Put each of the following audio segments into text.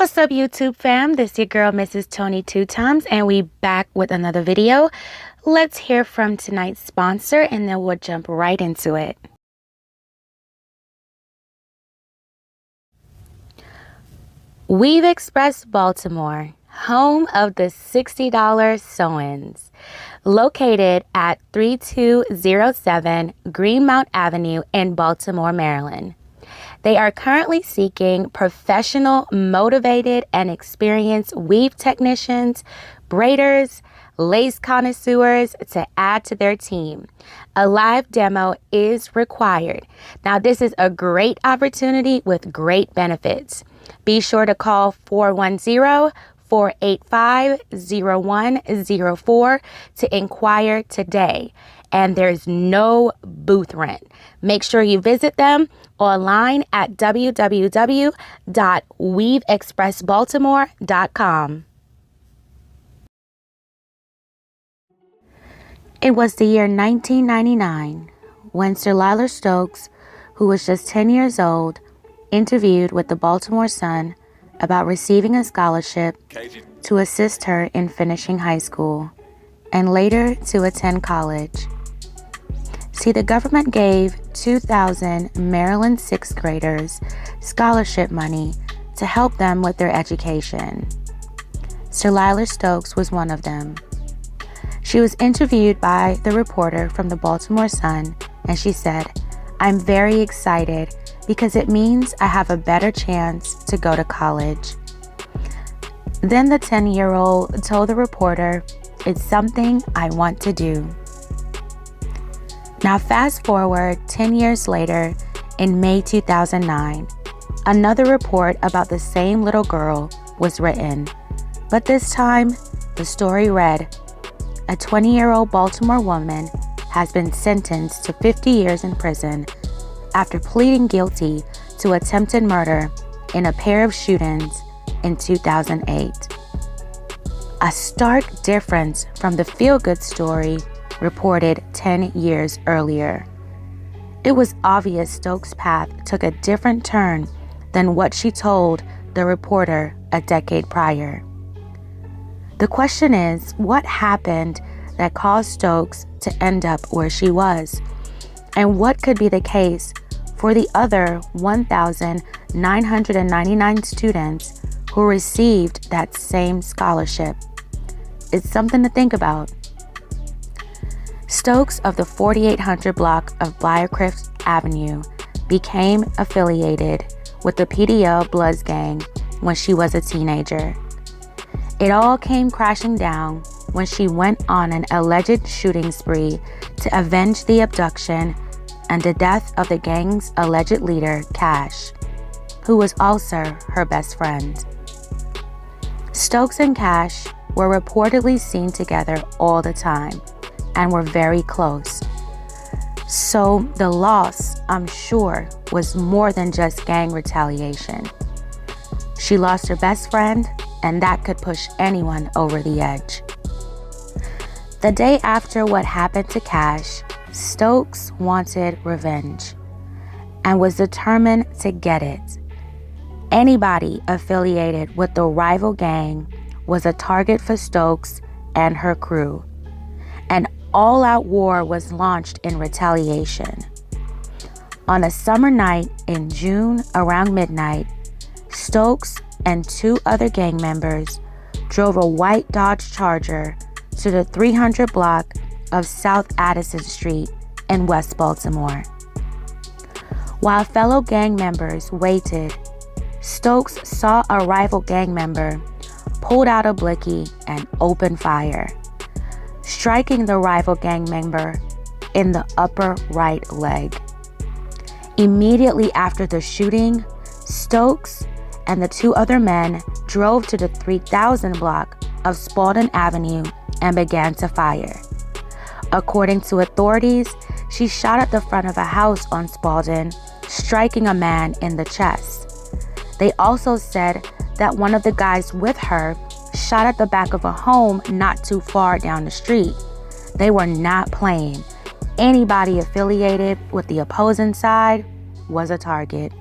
What's up, YouTube fam? This is your girl, Mrs. Tony Two Times, and we back with another video. Let's hear from tonight's sponsor, and then we'll jump right into it. Weave Express Baltimore, home of the $60 sew-ins, located at 3207 Greenmount Avenue in Baltimore, Maryland. They are currently seeking professional, motivated, and experienced weave technicians, braiders, lace connoisseurs to add to their team. A live demo is required. Now, this is a great opportunity with great benefits. Be sure to call 410-485-0104 to inquire today. And there's no booth rent. Make sure you visit them online at www.weaveexpressbaltimore.com. It was the year 1999 when Sirlilar Stokes, who was just 10 years old, interviewed with the Baltimore Sun about receiving a scholarship to assist her in finishing high school and later to attend college. See, the government gave 2,000 Maryland sixth graders scholarship money to help them with their education. Sirlilar Stokes was one of them. She was interviewed by the reporter from the Baltimore Sun, and she said, "I'm very excited because it means I have a better chance to go to college." Then the 10-year-old told the reporter, "It's something I want to do." Now fast forward 10 years later, in May 2009, another report about the same little girl was written. But this time, the story read, "A 20-year-old Baltimore woman has been sentenced to 50 years in prison after pleading guilty to attempted murder in a pair of shootings in 2008. A stark difference from the feel-good story reported 10 years earlier. It was obvious Stokes' path took a different turn than what she told the reporter a decade prior. The question is, what happened that caused Stokes to end up where she was? And what could be the case for the other 1,999 students who received that same scholarship? It's something to think about. Stokes of the 4800 block of Briarcliff Avenue became affiliated with the PDL Bloods gang when she was a teenager. It all came crashing down when she went on an alleged shooting spree to avenge the abduction and the death of the gang's alleged leader, Cash, who was also her best friend. Stokes and Cash were reportedly seen together all the time and were very close. So the loss, I'm sure, was more than just gang retaliation. She lost her best friend, and that could push anyone over the edge. The day after what happened to Cash, Stokes wanted revenge and was determined to get it. Anybody affiliated with the rival gang was a target for Stokes and her crew. An all-out war was launched in retaliation. On a summer night in June around midnight, Stokes and two other gang members drove a white Dodge Charger to the 300 block of South Addison Street in West Baltimore. While fellow gang members waited, Stokes saw a rival gang member, pulled out a blicky, and opened fire, striking the rival gang member in the upper right leg. Immediately after the shooting, Stokes and the two other men drove to the 3000 block of Spalding Avenue and began to fire. According to authorities, she shot at the front of a house on Spalding, striking a man in the chest. They also said that one of the guys with her shot at the back of a home not too far down the street. They were not playing. Anybody affiliated with the opposing side was a target.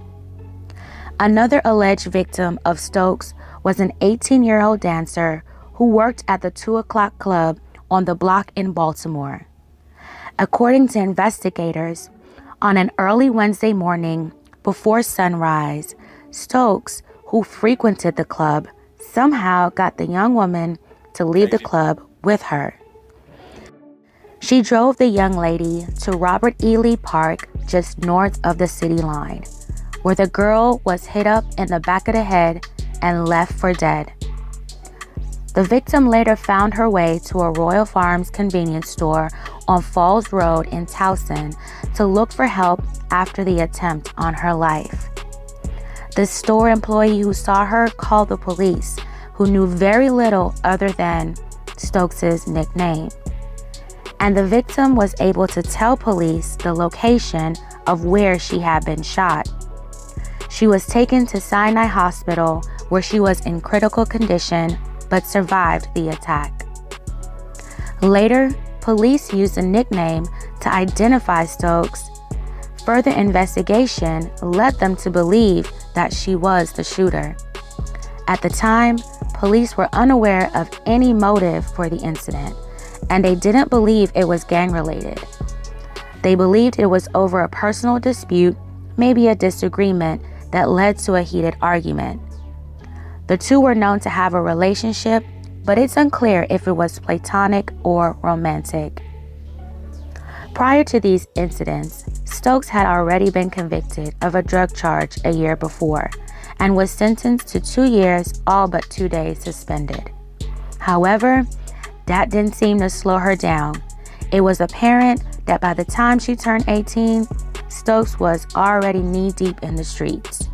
Another alleged victim of Stokes was an 18-year-old dancer who worked at the 2 o'clock Club on the block in Baltimore. According to investigators, on an early Wednesday morning before sunrise, Stokes, who frequented the club, somehow got the young woman to leave the club with her. She drove the young lady to Robert E. Lee Park, just north of the city line, where the girl was hit up in the back of the head and left for dead. The victim later found her way to a Royal Farms convenience store on Falls Road in Towson to look for help after the attempt on her life. The store employee who saw her called the police, who knew very little other than Stokes' nickname. And the victim was able to tell police the location of where she had been shot. She was taken to Sinai Hospital, where she was in critical condition but survived the attack. Later, police used a nickname to identify Stokes. Further investigation led them to believe that she was the shooter. At the time, police were unaware of any motive for the incident, and they didn't believe it was gang-related. They believed it was over a personal dispute, maybe a disagreement that led to a heated argument. The two were known to have a relationship, but it's unclear if it was platonic or romantic. Prior to these incidents, Stokes had already been convicted of a drug charge a year before and was sentenced to 2 years, all but 2 days suspended. However, that didn't seem to slow her down. It was apparent that by the time she turned 18, Stokes was already knee-deep in the streets.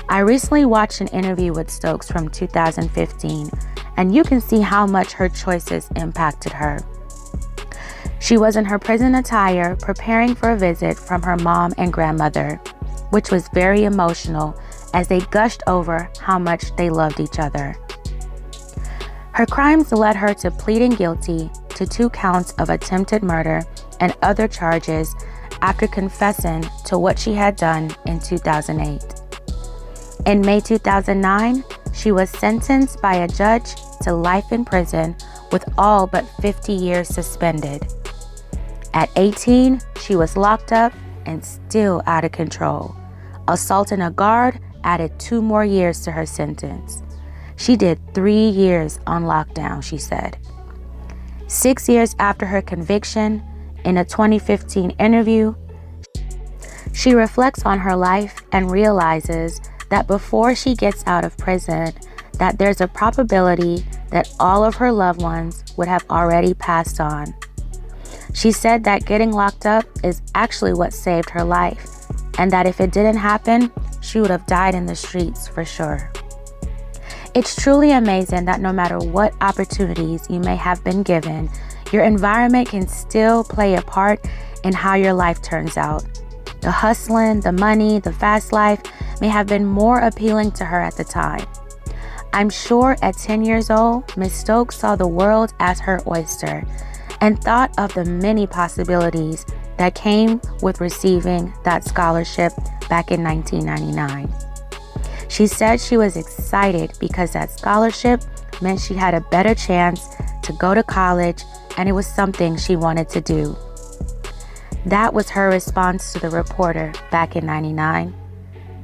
I recently watched an interview with Stokes from 2015, and you can see how much her choices impacted her. She was in her prison attire preparing for a visit from her mom and grandmother, which was very emotional as they gushed over how much they loved each other. Her crimes led her to pleading guilty to 2 counts of attempted murder and other charges after confessing to what she had done in 2008. In May 2009, she was sentenced by a judge to life in prison with all but 50 years suspended. At 18, she was locked up and still out of control. Assaulting a guard added 2 more years to her sentence. She did 3 years on lockdown, she said. 6 years after her conviction, in a 2015 interview, she reflects on her life and realizes that before she gets out of prison, that there's a probability that all of her loved ones would have already passed on. She said that getting locked up is actually what saved her life, and that if it didn't happen, she would have died in the streets for sure. It's truly amazing that no matter what opportunities you may have been given, your environment can still play a part in how your life turns out. The hustling, the money, the fast life may have been more appealing to her at the time. I'm sure at 10 years old, Ms. Stokes saw the world as her oyster and thought of the many possibilities that came with receiving that scholarship back in 1999. She said she was excited because that scholarship meant she had a better chance to go to college, and it was something she wanted to do. That was her response to the reporter back in '99.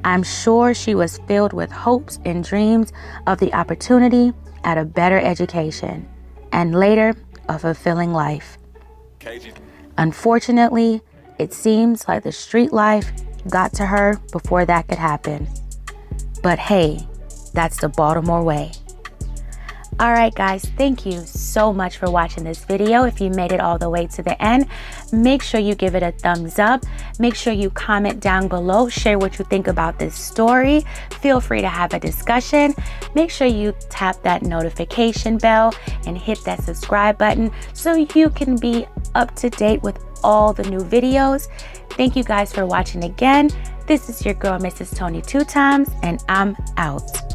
I'm sure she was filled with hopes and dreams of the opportunity at a better education and later a fulfilling life. Unfortunately, it seems like the street life got to her before that could happen. But hey, that's the Baltimore way. All right, guys, thank you so much for watching this video. If you made it all the way to the end, make sure you give it a thumbs up. Make sure you comment down below, share what you think about this story. Feel free to have a discussion. Make sure you tap that notification bell and hit that subscribe button so you can be up to date with all the new videos. Thank you guys for watching again. This is your girl, Mrs. Tony 2 Times, and I'm out.